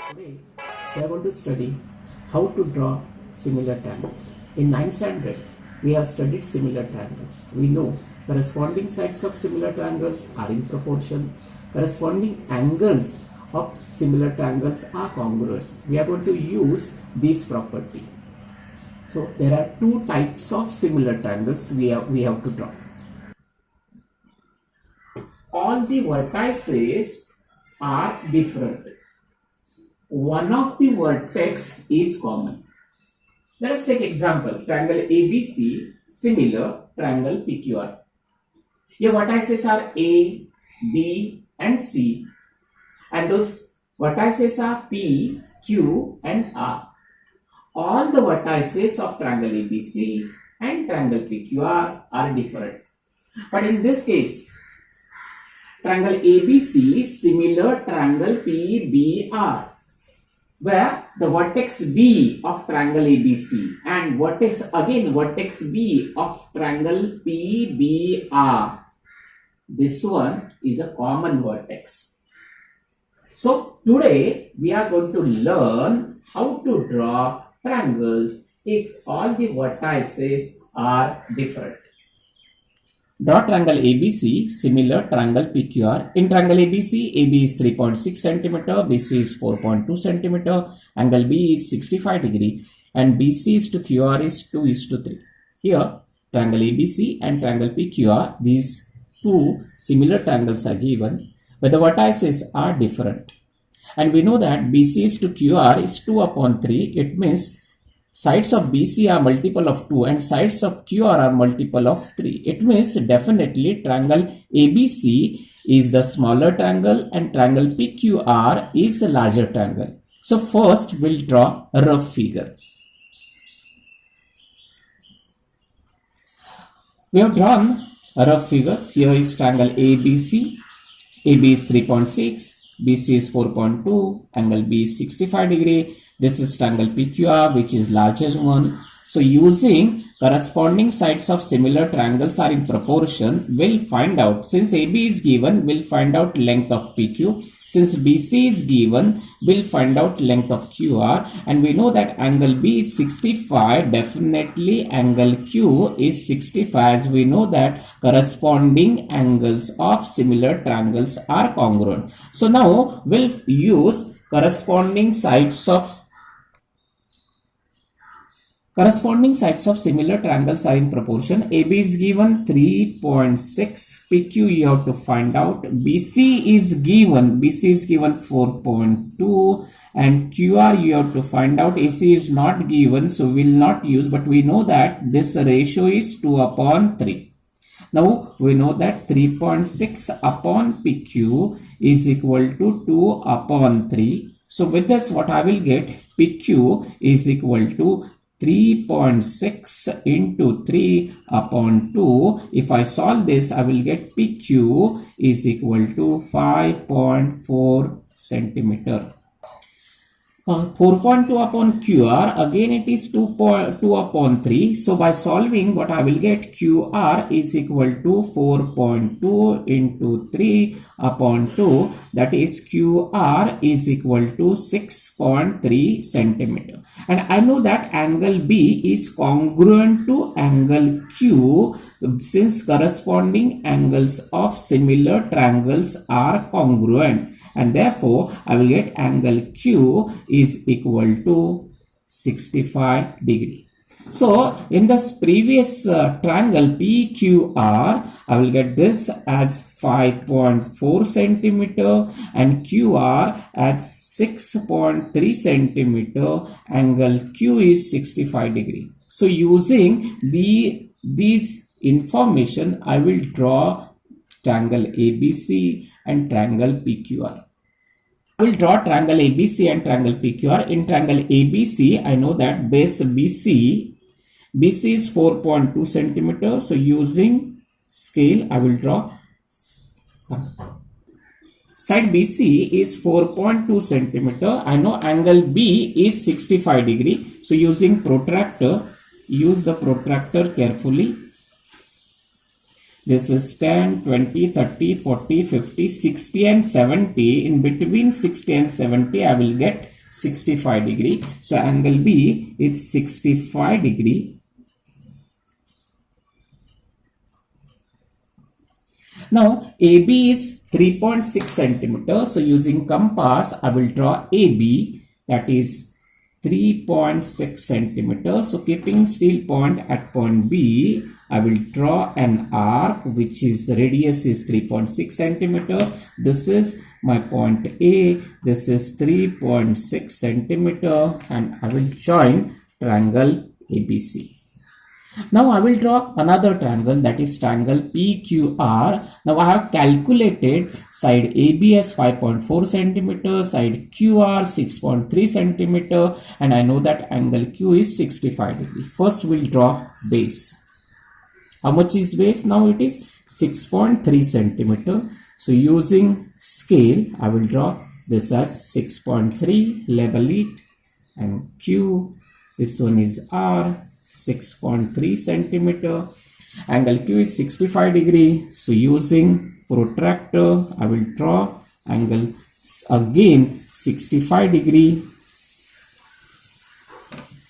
Today, we are going to study how to draw similar triangles. In 9th standard, we have studied similar triangles. We know corresponding sides of similar triangles are in proportion. Corresponding angles of similar triangles are congruent. We are going to use this property. So, there are two types of similar triangles we have to draw. All the vertices are different. One of the vertex is common. Let us take example, triangle ABC, similar triangle PQR. Your vertices are A, B and C, and those vertices are P, Q and R. All the vertices of triangle ABC and triangle PQR are different. But in this case, triangle ABC is similar triangle PBR, where the vertex B of triangle ABC and vertex B of triangle PBR, this one is a common vertex. So today we are going to learn how to draw triangles if all the vertices are different. Draw triangle ABC, similar triangle PQR. In triangle ABC, AB is 3.6 cm, BC is 4.2 cm, angle B is 65 degree, and BC is to QR is 2:3. Here, triangle ABC and triangle PQR, these two similar triangles are given, but the vertices are different. And we know that BC is to QR is 2/3. It means sides of BC are multiple of 2 and sides of QR are multiple of 3. It means definitely triangle ABC is the smaller triangle and triangle PQR is a larger triangle. So first we'll draw a rough figure. We have drawn a rough figures. Here is triangle ABC. AB is 3.6, BC is 4.2, angle B is 65 degree. This is triangle PQR, which is largest one. So using corresponding sides of similar triangles are in proportion, we'll find out, since AB is given, we'll find out length of PQ. Since BC is given, we'll find out length of QR. And we know that angle B is 65, definitely angle Q is 65, as we know that corresponding angles of similar triangles are congruent. So now we'll use corresponding sides of similar triangles are in proportion. AB is given 3.6, PQ you have to find out. BC is given 4.2 and QR you have to find out. AC is not given, so we'll not use, but we know that this ratio is 2/3. Now we know that 3.6 upon PQ is equal to 2/3. So with this, what I will get, PQ is equal to 3.6 into 3/2. If I solve this, I will get PQ is equal to 5.4 centimeter. 4.2 upon QR, again it is 2/3. So by solving, what I will get, QR is equal to 4.2 into 3/2. That is QR is equal to 6.3 centimeter. And I know that angle B is congruent to angle Q, since corresponding angles of similar triangles are congruent. And therefore, I will get angle Q is equal to 65 degree. So, in this previous triangle PQR, I will get this as 5.4 centimeter and QR as 6.3 centimeter. Angle Q is 65 degree. So, using these information, I will draw triangle ABC and triangle PQR. I will draw triangle ABC and triangle PQR. In triangle ABC, I know that base BC is 4.2 centimeter. So using scale, I will draw side BC is 4.2 centimeter. I know angle B is 65 degree. So using protractor, use the protractor carefully. This is 10, 20, 30, 40, 50, 60 and 70. In between 60 and 70, I will get 65 degree. So angle B is 65 degree. Now AB is 3.6 centimeter. So using compass, I will draw AB, that is 3.6 centimeter. So keeping still point at point B, I will draw an arc which is radius is 3.6 centimeter. This is my point A. This is 3.6 centimeter, and I will join triangle ABC. Now I will draw another triangle, that is triangle PQR. Now I have calculated side AB as 5.4 centimeter, side QR 6.3 centimeter, and I know that angle Q is 65 degree. First we'll draw base. How much is base? Now it is 6.3 centimeter. So using scale, I will draw this as 6.3, label it, and Q, this one is R, 6.3 centimeter. Angle Q is 65 degree. So using protractor, I will draw angle again 65 degree.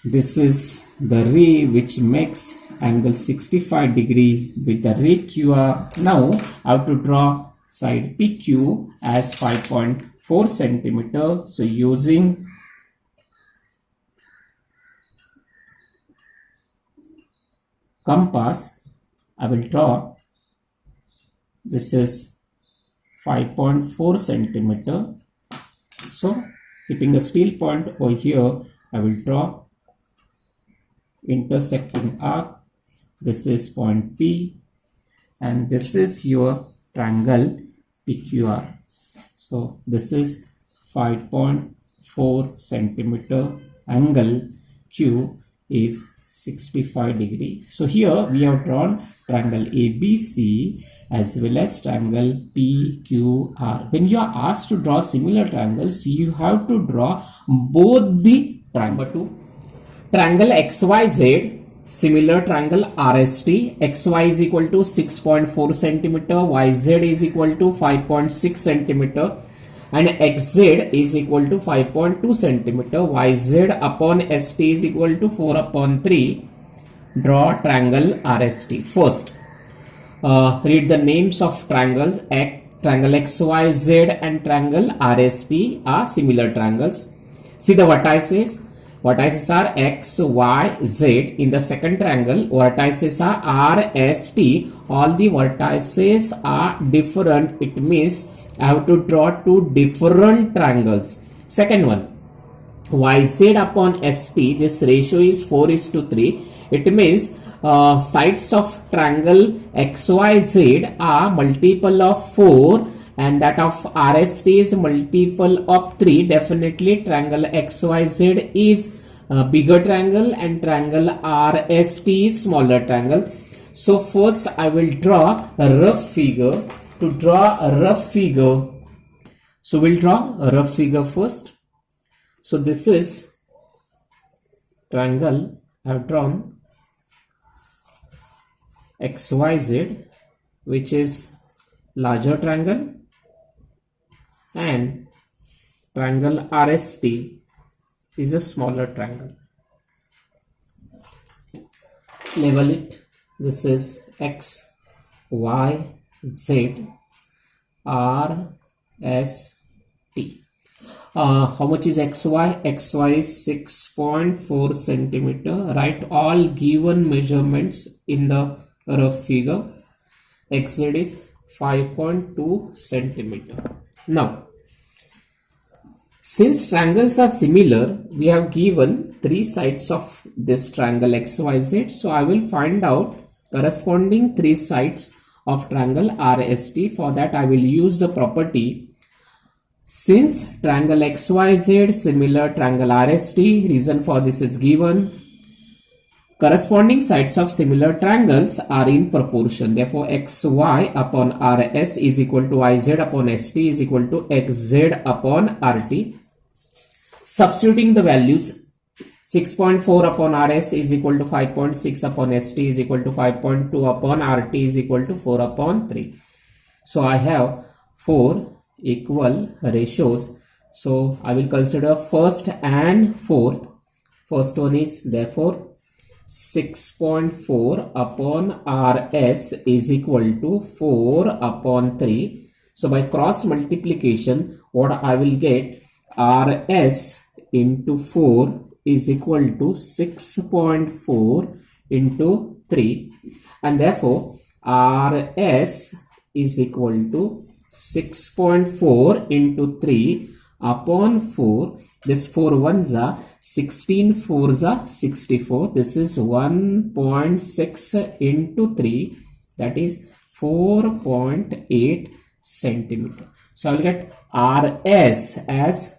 This is the ray which makes angle 65 degree with the ray QR. Now I have to draw side PQ as 5.4 centimeter. So using compass, I will draw, this is 5.4 centimeter. So keeping a still point over here, I will draw intersecting arc. This is point P, and this is your triangle PQR. So this is 5.4 centimeter. Angle Q is 65 degree. So here we have drawn triangle ABC as well as triangle PQR. When you are asked to draw similar triangles, you have to draw both the triangle. Triangle XYZ, similar triangle RST. XY is equal to 6.4 centimeter, YZ is equal to 5.6 centimeter, and XZ is equal to 5.2 centimeter. YZ upon ST is equal to 4 upon 3. Draw triangle RST. First, read the names of triangles. Triangle XYZ and triangle RST are similar triangles. See the vertices. Vertices are X, Y, Z. In the second triangle, vertices are R, S, T. All the vertices are different. It means I have to draw two different triangles. Second one, YZ upon ST. This ratio is 4:3. It means sides of triangle XYZ are multiple of 4. And that of RST is multiple of 3. Definitely triangle XYZ is a bigger triangle and triangle RST is smaller triangle. So first I will draw a rough figure. To draw a rough figure, so we'll draw a rough figure first. So this is triangle I have drawn XYZ, which is larger triangle, and triangle RST is a smaller triangle. Label it. This is X, Y, Z, R, S, T. How much is XY? XY is 6.4 centimeter. Write all given measurements in the rough figure. XZ is 5.2 centimeter. Now, since triangles are similar, we have given 3 sides of this triangle XYZ. So I will find out corresponding 3 sides of triangle RST. For that I will use the property, since triangle XYZ similar triangle RST, reason for this is given, corresponding sides of similar triangles are in proportion. Therefore XY upon RS is equal to YZ upon ST is equal to XZ upon RT. Substituting the values, 6.4 upon RS is equal to 5.6 upon ST is equal to 5.2 upon RT is equal to 4 upon 3. So I have 4 equal ratios. So I will consider first and fourth. First one is therefore 6.4 upon RS is equal to 4 upon 3. So by cross multiplication, what I will get, RS into 4 is equal to 6.4 into 3, and therefore RS is equal to 6.4 into 3 upon 4. This 4 ones are 16 fours are 64. This is 1.6 into 3, that is 4.8 centimeter. So I will get RS as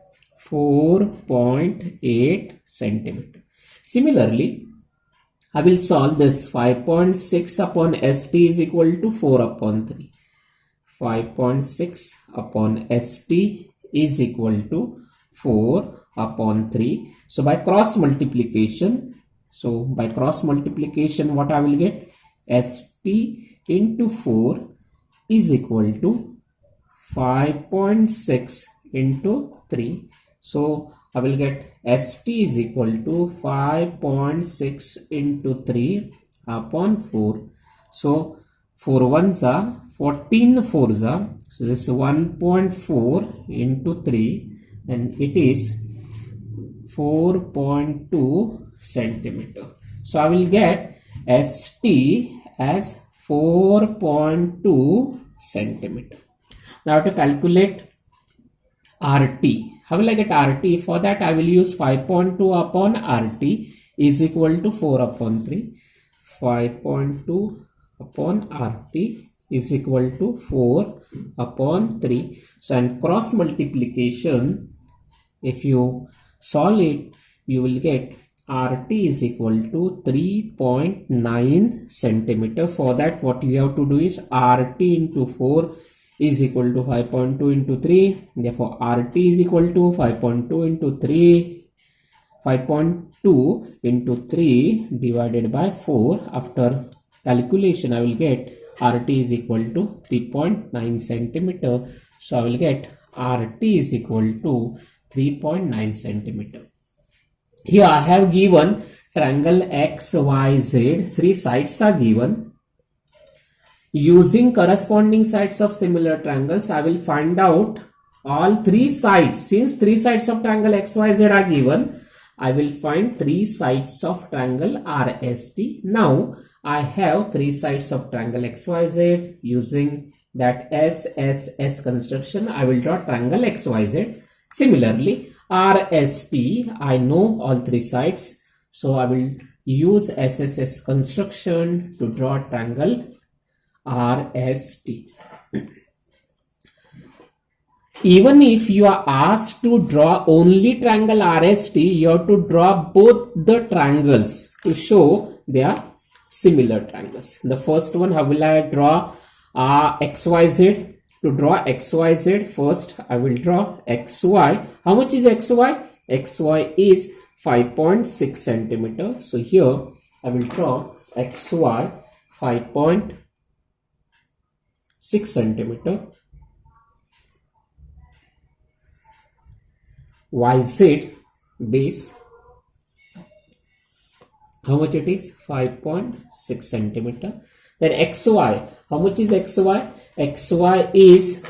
4.8 centimeter. Similarly, I will solve this. 5.6 upon ST is equal to 4 upon 3. 5.6 upon ST is equal to 4 upon 3. So by cross multiplication, what I will get, ST into 4 is equal to 5.6 into 3. So I will get ST is equal to 5.6 into 3 upon 4. So 4 ones are 14 fours are, so this is 1.4 into 3, and it is 4.2 centimeter. So I will get ST as 4.2 centimeter. Now to calculate RT. How will I get RT? For that I will use 5.2 upon RT is equal to 4 upon 3. 5.2 upon RT is equal to 4 upon 3. So and cross multiplication, if you solve it, you will get RT is equal to 3.9 centimeter. For that what you have to do is RT into 4 is equal to 5.2 into 3. Therefore RT is equal to 5.2 into 3. 5.2 into 3 divided by 4. After calculation I will get RT is equal to 3.9 centimeter. So I will get RT is equal to 3.9 centimeter. Here I have given triangle XYZ. 3 sides are given. Using corresponding sides of similar triangles, I will find out all 3 sides. Since 3 sides of triangle XYZ are given, I will find 3 sides of triangle RST. Now I have 3 sides of triangle XYZ. Using that SSS construction, I will draw triangle XYZ. Similarly, RST, I know all 3 sides. So I will use SSS construction to draw triangle RST. Even if you are asked to draw only triangle RST, you have to draw both the triangles to show they are similar triangles. The first one, how will I draw XYZ? To draw XYZ, first I will draw XY. How much is XY? XY is 5.6 centimeter. So here I will draw XY 5.6 centimeter. YZ base, how much it is? 5.6 centimeter. Then XY, how much is XY? XY is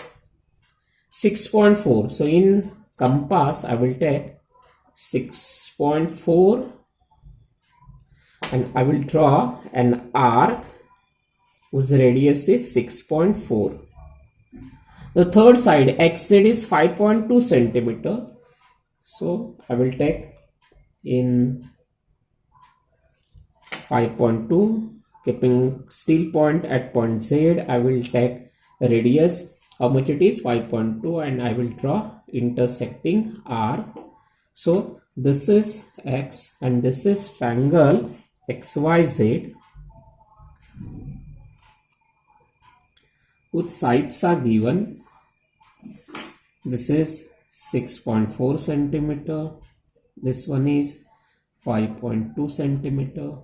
6.4. So in compass I will take 6.4 and I will draw an arc whose radius is 6.4. The third side XZ is 5.2 centimeter. So I will take in 5.2, keeping still point at point Z. I will take radius, how much it is? 5.2, and I will draw intersecting R. So this is X and this is triangle XYZ, whose sides are given. This is 6.4 centimeter. This one is 5.2 centimeter.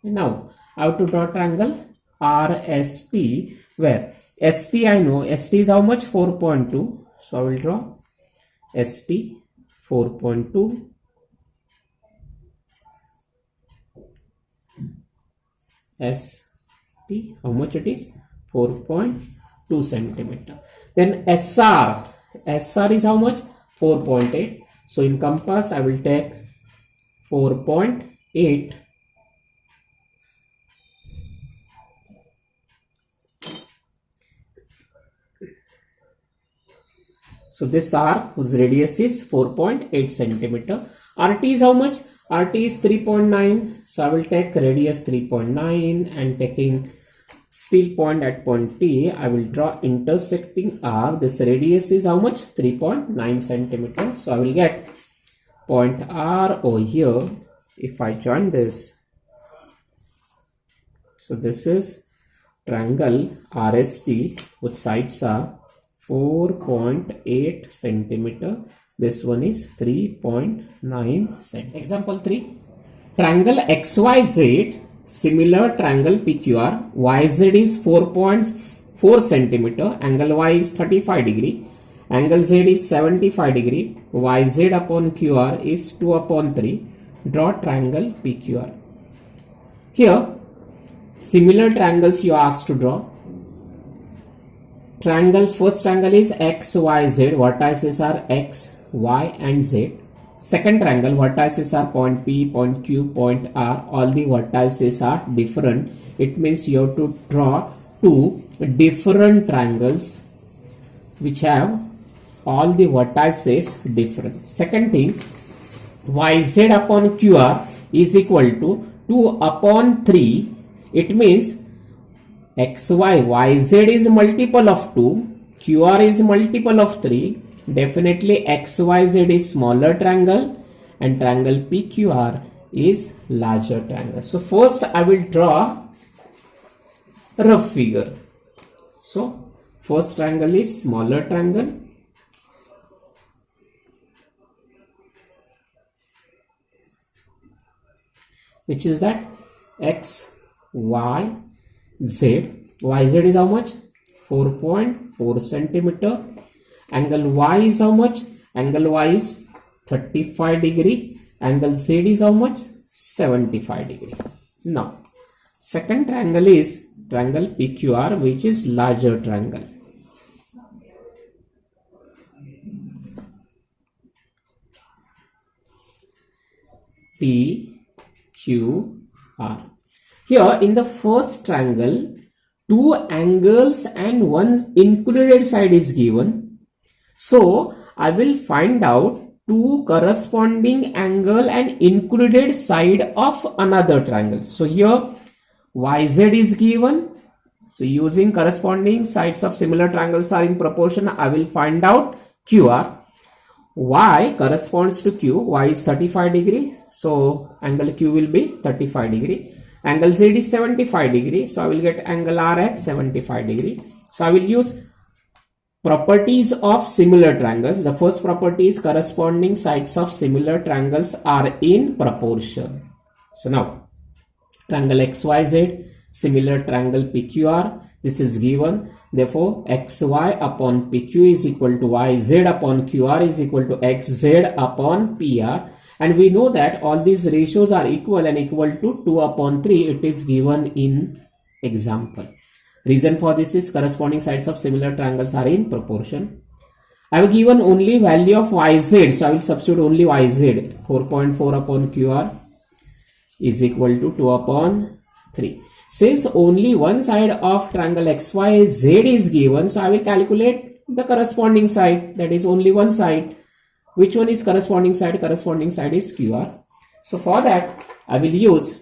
Now I have to draw triangle RST, where ST I know, ST is how much? 4.2. So I will draw ST 4.2, ST, how much it is? 4.2 centimeter. Then SR is how much? 4.8. So in compass I will take 4.8. So this R whose radius is 4.8 centimeter. RT is how much? RT is 3.9. So I will take radius 3.9 and taking steel point at point T, I will draw intersecting arc. This radius is how much? 3.9 centimeter. So I will get point R over here. If I join this, so this is triangle RST, which sides are 4.8 centimeter. This one is 3.9 centimeter. Example 3. Triangle XYZ, similar triangle PQR. YZ is 4.4 centimeter. Angle Y is 35 degree. Angle Z is 75 degree. YZ upon QR is 2 upon 3. Draw triangle PQR. Here, similar triangles you are asked to draw. Triangle, first triangle is XYZ, vertices are X, Y and Z. Second triangle, vertices are point P, point Q, point R. All the vertices are different. It means you have to draw two different triangles which have all the vertices different. Second thing, YZ upon QR is equal to 2 upon 3. It means XY, YZ is multiple of 2, QR is multiple of 3. Definitely XYZ is smaller triangle and triangle PQR is larger triangle. So first I will draw rough figure. So first triangle is smaller triangle. Which is that X, Y, Z. YZ is how much? 4.4 centimeter. Angle Y is how much? Angle Y is 35 degree. Angle Z is how much? 75 degree. Now, second triangle is triangle PQR, which is larger triangle. PQR. Here in the first triangle, two angles and one included side is given. So I will find out two corresponding angle and included side of another triangle. So here YZ is given. So using corresponding sides of similar triangles are in proportion, I will find out QR. Y corresponds to Q. Y is 35 degree. So angle Q will be 35 degree. Angle Z is 75 degree. So I will get angle R at 75 degree. So I will use properties of similar triangles. The first property is corresponding sides of similar triangles are in proportion. So now triangle XYZ, similar triangle PQR. This is given. Therefore, XY upon PQ is equal to YZ upon QR is equal to XZ upon PR. And we know that all these ratios are equal and equal to 2 upon 3. It is given in example. Reason for this is corresponding sides of similar triangles are in proportion. I have given only value of YZ. So I will substitute only YZ. 4.4 upon QR is equal to 2 upon 3. Since only one side of triangle XYZ is given, so I will calculate the corresponding side, that is only one side. Which one is corresponding side? Corresponding side is QR. So for that, I will use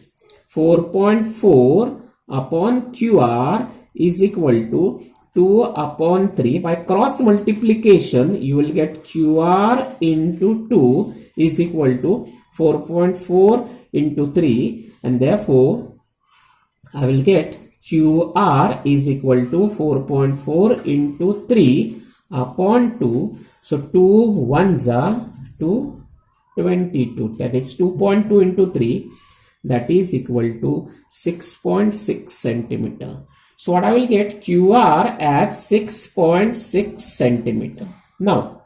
4.4 upon QR is equal to 2 upon 3. By cross multiplication, you will get QR into 2 is equal to 4.4 into 3, and therefore I will get QR is equal to 4.4 into 3 upon 2. So 2 ones are 222. That is 2.2 into 3. That is equal to 6.6 centimeter. So what I will get? QR at 6.6 centimeter. Now,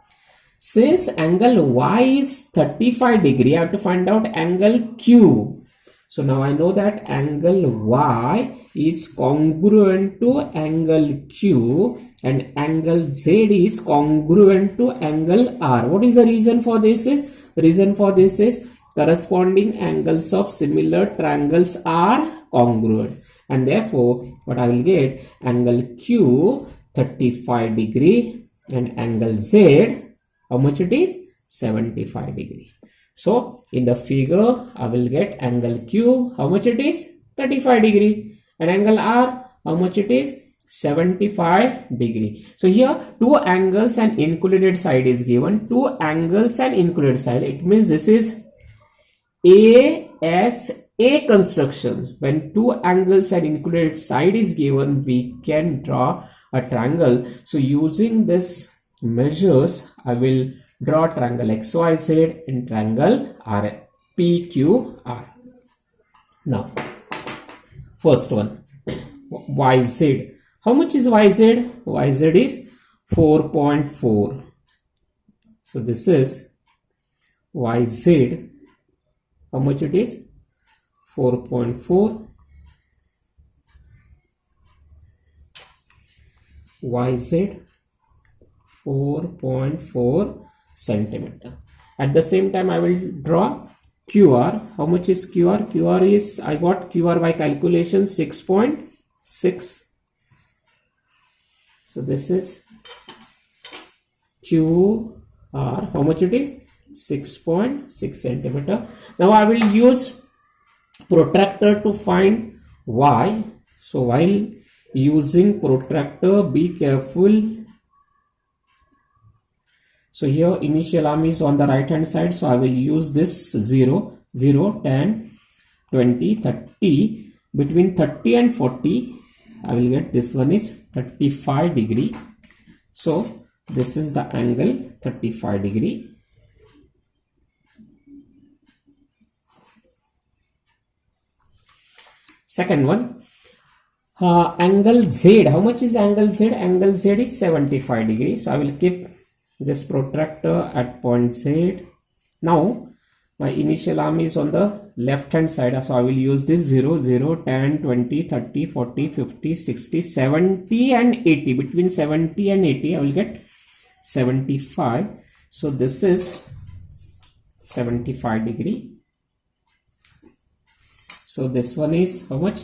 Since angle Y is 35 degree, I have to find out angle Q. So now I know that angle Y is congruent to angle Q and angle Z is congruent to angle R. What is the reason for this? Is corresponding angles of similar triangles are congruent, and therefore what I will get, angle Q 35 degree and angle Z, how much it is? 75 degree. So in the figure I will get angle Q, how much it is? 35 degree, and angle R, how much it is? 75 degree. So here two angles and included side is given. Two angles and included side, it means this is ASA construction. When two angles and included side is given, we can draw a triangle. So using this measures, I will draw triangle XYZ and triangle PQR. Now, first one, YZ. How much is YZ? YZ is 4.4. So this is YZ. How much it is? 4.4. YZ 4.4 centimeter. At the same time, I will draw QR. How much is QR? QR is, I got QR by calculation 6.6. So this is QR. How much it is? 6.6 centimeter. Now I will use protractor to find Y. So while using protractor, be careful. So here initial arm is on the right hand side, so I will use this 0, 0, 10, 20, 30. Between 30 and 40, I will get this one is 35 degree. So this is the angle 35 degree. Second one, angle Z. How much is angle Z? Angle Z is 75 degree. So I will keep this protractor at point Z. Now my initial arm is on the left hand side, so I will use this 0, 0, 10, 20, 30, 40, 50, 60, 70 and 80. Between 70 and 80 I will get 75. So this is 75 degree. So this one is how much?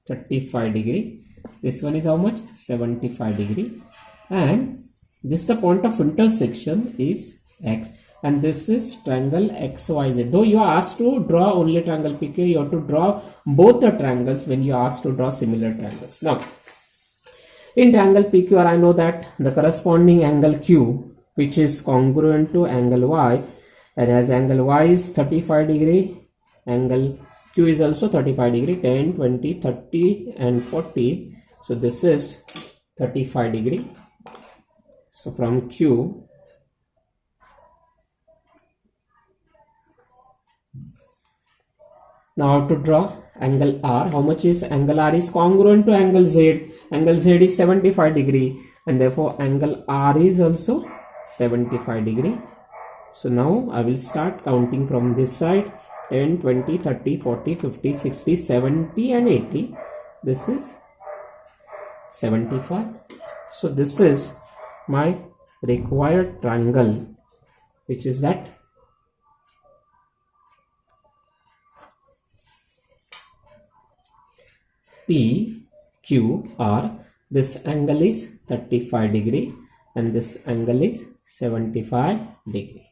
35 degree. This one is how much? 75 degree. And this, the point of intersection is X. And this is triangle XYZ. Though you are asked to draw only triangle PQ, you have to draw both the triangles when you are asked to draw similar triangles. Now, in triangle PQR, I know that the corresponding angle Q, which is congruent to angle Y, and as angle Y is 35 degree, angle Q is also 35 degree, 10, 20, 30 and 40. So this is 35 degree. So from Q, now to draw angle R. How much is angle R? Is congruent to angle Z. Angle Z is 75 degree and therefore angle R is also 75 degree. So now I will start counting from this side. 10, 20, 30, 40, 50, 60, 70 and 80. This is 75. So this is my required triangle, which is that PQR. This angle is 35 degree and this angle is 75 degree.